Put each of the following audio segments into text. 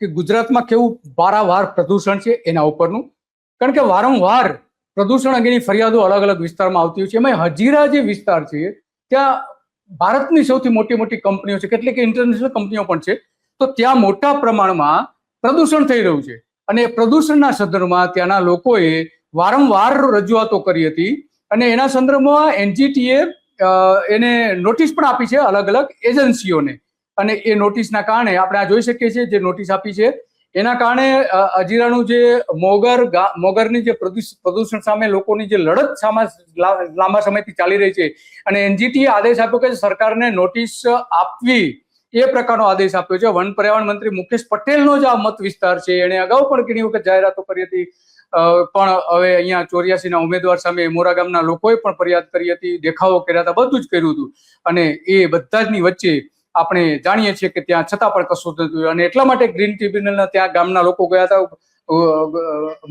કે ગુજરાતમાં કેવું વારંવાર પ્રદૂષણ છે એના ઉપરનું. કારણ કે વારંવાર પ્રદૂષણ અંગેની ફરિયાદો અલગ અલગ વિસ્તારમાં આવતી હોય છે. એમાં હજીરા જે વિસ્તાર છે ત્યાં ભારતની સૌથી મોટી મોટી કંપનીઓ છે, કેટલીક ઇન્ટરનેશનલ કંપનીઓ પણ છે. તો ત્યાં મોટા પ્રમાણમાં પ્રદૂષણ થઈ રહ્યું છે અને પ્રદૂષણના સંદર્ભમાં ત્યાંના લોકોએ વારંવાર રજૂઆતો કરી હતી અને એના સંદર્ભમાં એનજીટીએ એને નોટિસ પણ આપી છે અલગ અલગ એજન્સીઓને. અને એ નોટિસના કારણે આપણે આ જોઈ શકીએ છીએ જે નોટિસ આપી છે એના કારણે હજીરાનું જે મોગરની જે પ્રદૂષણ સામે લોકોની જે લડત લાંબા સમયથી ચાલી રહી છે અને એનજીટીએ આદેશ આપ્યો કે સરકારને નોટિસ આપવી એ પ્રકારનો આદેશ આપ્યો છે. વન પર્યાવરણ મંત્રી મુકેશ પટેલનો જ આ મત વિસ્તાર છે. એણે અગાઉ પણ ઘણી વખત જાહેરાતો કરી હતી, પણ હવે અહીંયા 84ના ઉમેદવાર સામે મોરા ગામના લોકોએ પણ ફરિયાદ કરી હતી, દેખાવો કર્યા હતા, બધું જ કર્યું હતું. અને એ બધા જની વચ્ચે આપણે જાણીએ છીએ કે ત્યાં છતાં પણ કશું થતું અને એટલા માટે ગ્રીન ટ્રિબ્યુનલના ત્યાં ગામના લોકો ગયા હતા,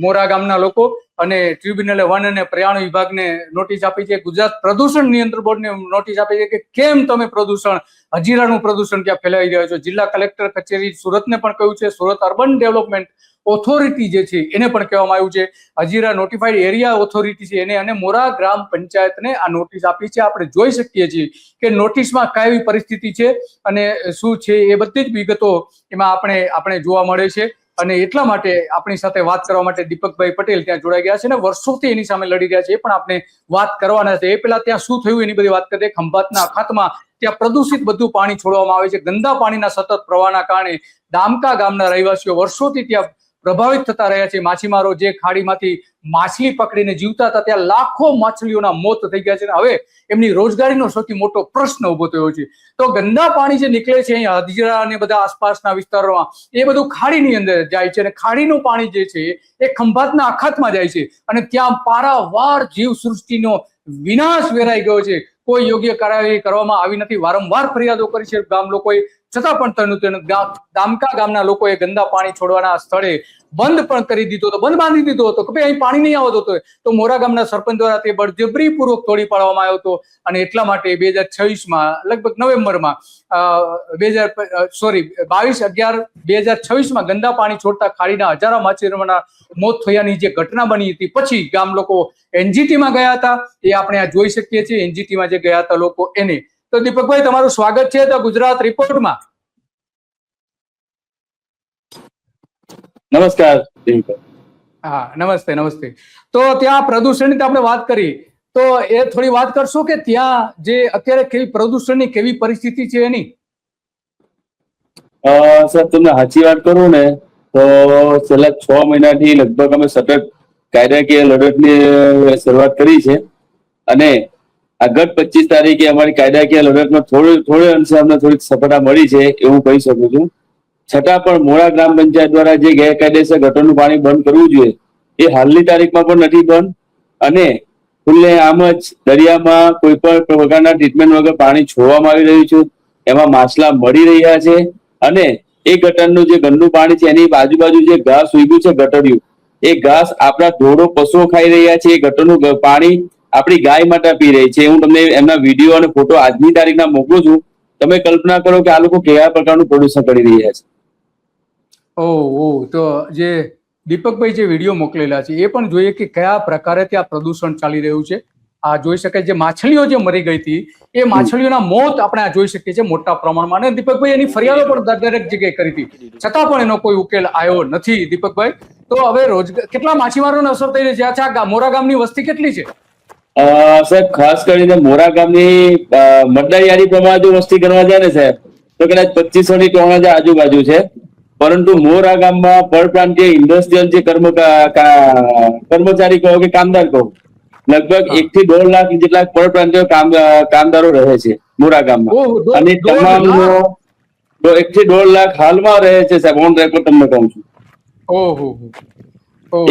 મોરા ગામના લોકો, અને ટ્રિબ્યુનલે વન અને પર્યાવરણ વિભાગને નોટિસ આપી છે, ગુજરાત પ્રદૂષણ નિયંત્રણ બોર્ડને નોટિસ આપી છે કે કેમ તમે હજીરાનું પ્રદૂષણ ત્યાં ફેલાવી રહ્યા છો. જિલ્લા કલેક્ટર કચેરી સુરતને પણ કહ્યું છે, સુરત અર્બન ડેવલપમેન્ટ ઓથોરિટી જે છે એને પણ કહેવામાં આવ્યું છે, હજીરા નોટિફાઈડ એરિયા ઓથોરિટી છે એને અને મોરા ગ્રામ પંચાયતને આ નોટિસ આપી છે. આપણે જોઈ શકીએ છીએ કે નોટિસમાં કઈ પરિસ્થિતિ છે અને શું છે એ બધી જ વિગતો એમાં આપણે જોવા મળે છે. અને એટલા માટે આપણી સાથે વાત કરવા માટે દીપકભાઈ પટેલ ત્યાં જોડાઈ ગયા છે અને વર્ષોથી એની સામે લડી રહ્યા છે. એ પણ આપણે વાત કરવાના છે. એ પહેલા ત્યાં શું થયું એની બધી વાત કરીએ. ખંભાતના અખાતમાં ત્યાં પ્રદૂષિત બધું પાણી છોડવામાં આવે છે. ગંદા પાણીના સતત પ્રવાહના કારણે દામકા ગામના રહેવાસીઓ વર્ષોથી ત્યાં પ્રભાવિત થતા રહ્યા છે. માછીમારો જે ખાડીમાંથી માછલી પકડીને જીવતા હતા ત્યાં લાખો માછલીઓના મોત થઈ ગયા છે. હવે એમની રોજગારીનો સૌથી મોટો પ્રશ્ન ઉભો થયો છે. તો ગંદા પાણી જે નીકળે છે અહીંયા હજીરા અને બધા આસપાસના વિસ્તારોમાં એ બધું ખાડીની અંદર જાય છે અને ખાડીનું પાણી જે છે એ ખંભાતના અખાતમાં જાય છે અને ત્યાં પારાવાર જીવ સૃષ્ટિનો વિનાશ વેરાઈ ગયો છે. કોઈ યોગ્ય કાર્યવાહી કરવામાં આવી નથી. વારંવાર ફરિયાદો કરી છે ગામ લોકોએ, છતાં પણ થયું. દામકા ગામના લોકોએ ગંદા પાણી છોડવાના સ્થળે બંધ પણ કરી દીધો હતો, બંધ બાંધી દીધો હતો કે ભાઈ અહીં પાણી નહીં આવતો હતો. તો મોરા ગામના સરપંચ દ્વારા તે બળજબરીપૂર્વક તોડી પાડવામાં આવ્યો હતો અને એટલા માટે 2026માં લગભગ નવેમ્બરમાં 22/11/2026માં ગંદા પાણી છોડતા ખાડીના હજારો માછીમારોના મોત થયાની જે ઘટના બની હતી પછી ગામ લોકો એનજીટીમાં ગયા હતા. એ આપણે આ જોઈ શકીએ છીએ એનજીટીમાં જે ગયા હતા લોકો એને. તો દીપકભાઈ તમારું સ્વાગત છે તો ગુજરાત રિપોર્ટમાં. નમસ્કાર. હા, નમસ્તે. તો ત્યાં પ્રદૂષણની આપણે વાત કરી તો એ થોડી વાત કરશો કે ત્યાં જે અત્યારે કેવી પ્રદૂષણની કેવી પરિસ્થિતિ છે એની? સર તમને સાચી વાત કરું ને તો છેલ્લા 6 મહિનાથી લગભગ અમે સતત કાયદાકીય લડતની શરૂઆત કરી છે અને આ ગત 25 તારીખે અમારી કાયદાકીય લડતમાં થોડે અંશે અમને થોડીક સફળતા મળી છે એવું કહી શકું છું. છતાં પણ મોરા ગ્રામ પંચાયત દ્વારા જે ગેરકાયદેસર ગટરનું પાણી બંધ કરવું જોઈએ એ હાલની તારીખમાં પણ નથી બંધ અને ખુલ્લે આમ જ દરિયામાં કોઈ પણ પ્રકારના ટ્રીટમેન્ટ વગર પાણી છોડવામાં આવી રહ્યું છે. એમાં માછલા મળી રહ્યા છે અને એ ગટરનું જે ગંદુ પાણી છે એની આજુબાજુ જે ઘાસ ઉગ્યું છે ગટરિયું, એ ઘાસ આપણા ઢોરો પશુઓ ખાઈ રહ્યા છે. એ ગટરનું પાણી આપણી ગાય માટે પી રહી છે. હું તમને એમના વિડીયો અને ફોટો આજની તારીખના મોકલું છું. તમે કલ્પના કરો કે આ લોકો કેવા પ્રકારનું પ્રદૂષણ કરી રહ્યા છે. તો જે દીપકભાઈ જે વિડીયો મોકલેલા છે એ પણ જોઈએ કે કયા પ્રકારે ત્યાં પ્રદૂષણ ચાલી રહ્યું છે. આ જોઈ શકાય જે માછલીઓ જે મરી ગઈ હતી એ માછલીઓના મોત આપણે આ જોઈ શકીએ છીએ મોટા પ્રમાણમાં. અને દીપકભાઈ એની ફરિયાદો પણ દરેક જગ્યાએ કરી હતી, છતાં પણ એનો કોઈ ઉકેલ આવ્યો નથી. દીપકભાઈ, તો હવે કેટલા માછીમારોને અસર થઈ રહી છે? આ મોરા ગામની વસ્તી કેટલી છે? સાહેબ ખાસ કરીને મોરા ગામની મતદાર યાદી પ્રમાણે જો વસ્તી ગણવા જાય ને સાહેબ તો કદાચ 2500 ની ટોળા આજુબાજુ છે. પરંતુ મોરા ગામમાં પરપ્રાંતીય ઇન્ડસ્ટ્રીયલ જે કર્મચારી કહો કે કામદાર કહો લગભગ 1 થી 1.5 લાખ જેટલા પરપ્રાંતીય કામદારો રહે છે મોરા ગામમાં અને તમામનો 1 થી 1.5 લાખ હાલમાં રહે છે સાહેબ. ઓન રેકોર્ડ તમને કહું છું.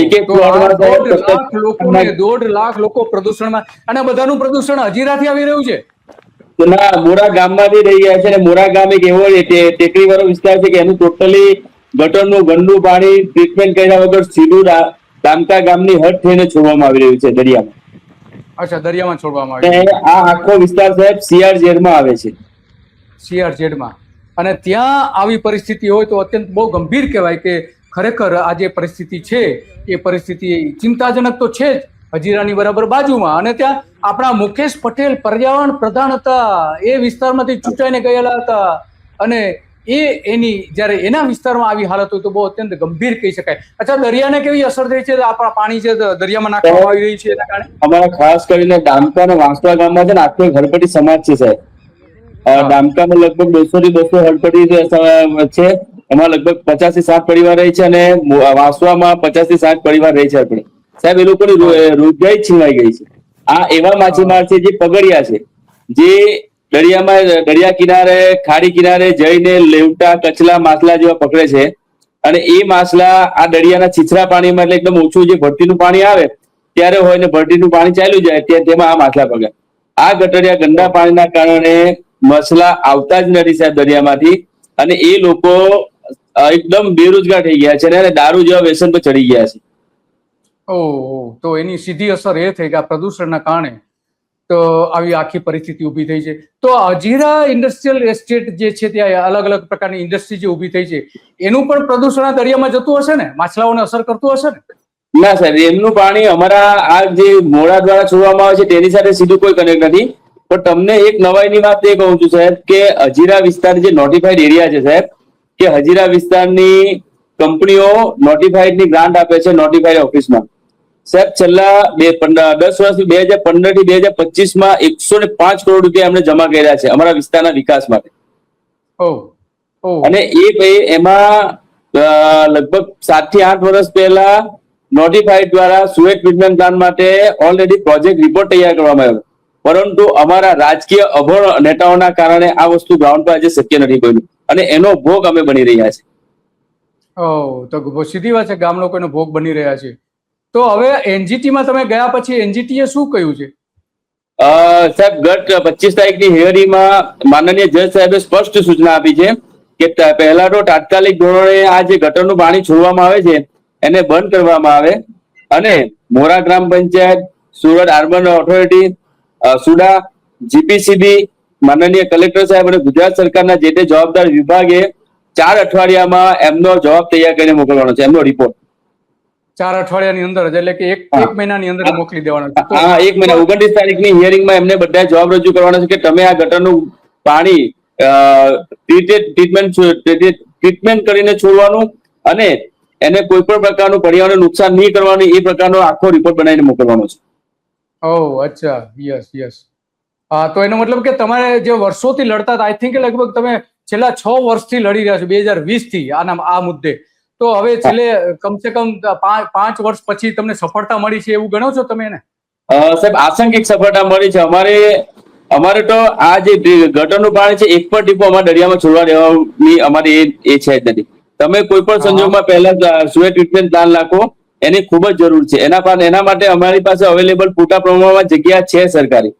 એક 1.5 લાખ લોકો પ્રદૂષણમાં, અને બધાનું પ્રદૂષણ હજીરાથી આવી રહ્યું છે? ના, મોરા ગામમાંથી રહી ગયા છે. અને મોરા ગામ એક એવો ટેકરી વાળો વિસ્તાર છે કે એનું ટોટલી ગટરનું ગંદુ પાણી ટ્રીટમેન્ટ કર્યા વગર સીધું દામકા ગામની હદ થઈને છોડવામાં આવી રહ્યું છે દરિયામાં. અચ્છા, દરિયામાં છોડવામાં આવે છે. આ આખો વિસ્તાર સાહેબ CRZ માં આવે છે. CRZ માં? અને ત્યાં આવી પરિસ્થિતિ હોય તો અત્યંત બહુ ગંભીર કહેવાય કે ખરેખર આ જે પરિસ્થિતિ છે એ પરિસ્થિતિ ચિંતાજનક તો છે જ, હજીરાની બરાબર બાજુમાં. અને ત્યાં આપણા મુકેશ પટેલ પર્યાવરણ પ્રધાન હતા, એ વિસ્તારમાંથી ચૂંટાઈને ગયેલા હતા, અને એની જ્યારે એના વિસ્તારમાં આવી હાલત હોય તો બહુ અત્યંત ગંભીર કહી શકાય. અચ્છા, દરિયાને કેવી અસર થઈ છે? આપણા પાણી જે દરિયામાં નાખવામાં આવી રહી છે એના કારણે અમારા ખાસ કરીને ડામકા અને વાંસદા ગામમાં છે ને આખો હળપતિ સમાજ છે સાહેબ. ડામકામાં લગભગ 200 થી 200 હળપતિ છે. એમાં લગભગ 50 થી 60 પરિવાર રહે છે, અને વાંસવામાં 50 થી 60 પરિવાર રહે છે. આપણે સાહેબ એ લોકોની રોજગારી છીનવાઈ ગઈ છે. આ એવા માછીમાર છે જે પગડિયા છે, જે દરિયા કિનારે, ખાડી કિનારે જઈને લેવટા, કચલા, માછલા જેવા પકડે છે. અને એ માછલા આ દરિયાના છીછરા પાણીમાં, એટલે એકદમ ઓછું જે ભરતીનું પાણી આવે ત્યારે હોય ને ભરતીનું પાણી ચાલ્યું જાય તેમાં આ માછલા પકડે. આ ગટરિયા ગંદા પાણીના કારણે માછલા આવતા જ નથી સાહેબ દરિયામાંથી, અને એ લોકો એકદમ બેરોજગાર થઈ ગયા છે અને દારૂ જેવા વ્યસન પર ચડી ગયા છે. ઓહ, તો એની સીધી અસર એ થઈ કે આ પ્રદૂષણના કારણે તો આવી આખી પરિસ્થિતિ ઊભી થઈ છે. તો હજીરા ઇન્ડસ્ટ્રીયલ એસ્ટેટ જે છે ત્યાં અલગ અલગ પ્રકારની ઇન્ડસ્ટ્રી જે ઊભી થઈ છે એનું પણ પ્રદૂષણ આ દરિયામાં જતું હશે ને, માછલાઓને અસર કરતું હશે ને? ના સાહેબ, એમનું પાણી અમારા આ જે મોડા દ્વારા છોડવામાં આવે છે તેની સાથે સીધું કોઈ કનેક્ટ નથી. પણ તમને એક નવાઈની વાત એ કહું છું સાહેબ કે હજીરા વિસ્તાર જે નોટિફાઈડ એરિયા છે સાહેબ, કે હજીરા વિસ્તારની કંપનીઓ નોટિફાઈડની ગ્રાન્ટ આપે છે નોટિફાઈડ ઓફિસમાં. સાહેબ છેલ્લા 10 વર્ષથી 2015 થી 2025 માં 105 કરોડ રૂપિયા એમણે જમા કર્યા છે અમારા વિસ્તારના વિકાસ માટે. અને એમાં લગભગ 7 થી 8 વર્ષ પહેલા નોટિફાઈડ દ્વારા સુએજ ટ્રીટમેન્ટ પ્લાન્ટ માટે ઓલરેડી પ્રોજેક્ટ રિપોર્ટ તૈયાર કરવામાં આવ્યો, પરંતુ અમારા રાજકીય અભણ નેતાઓના કારણે આ વસ્તુ ગ્રાઉન્ડ પર આજે શક્ય નથી બન્યું, અને એનો ભોગ અમે બની રહ્યા છે. તો સીધી વાત છે, ગામ લોકોનો ભોગ બની રહ્યા છે. તો હવે એનજીટીમાં તમે ગયા પછી એનજીટીએ શું કહ્યું છે? સાહેબ ગત 25 તારીખની હિયરિંગમાં માનનીય જજ સાહેબે સ્પષ્ટ સૂચના આપી છે કે પહેલા તો તાત્કાલિક ધોરણે આ જે ગટરનું પાણી છોડવામાં આવે છે એને બંધ કરવામાં આવે, અને Mora gram panchayat, Surat urban authority, SUDA, GPCB, માનનીય કલેક્ટર સાહેબ અને ગુજરાત સરકારના જે તે જવાબદાર વિભાગે 4 અઠવાડિયામાં એમનો જવાબ તૈયાર કરીને મોકલવાનો છે, એમનો રિપોર્ટ. 4 અઠવાડિયાની અંદર જ, એટલે કે એક મહિનાની અંદર મોકલી દેવાનો છે. હા, 1 મહિના. 29 તારીખની હિયરિંગમાં એમને બધા જવાબ રજૂ કરવાના છે કે તમે આ ગટરનું પાણી ટ્રીટમેન્ટ કરીને છોડવાનું, અને એને કોઈ પણ પ્રકારનું પર્યાવરણ નુકસાન નહીં કરવાનું, એ પ્રકારનો આખો રિપોર્ટ બનાવીને મોકલવાનો છે. અચ્છા, યસ. હા, તો એનો મતલબ કે તમારે જે વર્ષોથી લડતા હતા, આઈ થિંક લગભગ તમે છેલ્લા 6 વર્ષથી લડી રહ્યા છો 2020 થી આ મુદ્દે, તો હવે છેલ્લે કમસે કમ 5 વર્ષ પછી તમને સફળતા મળી છે એવું ગણો છો તમે એને? સાહેબ આંશિક સફળતા મળી છે. અમારે તો આ જે ગટરનું પાણી છે એક પણ ટીપો અમારા દરિયામાં છોડવા દેવાની અમારી એ છે જ નથી. તમે કોઈ પણ સંજોગમાં પહેલા સુએજ ટ્રીટમેન્ટ પ્લાન્ટ નાખો, એની ખૂબ જ જરૂર છે. એના માટે અમારી પાસે અવેલેબલ પૂરતા પ્રમાણમાં જગ્યા છે સરકારી,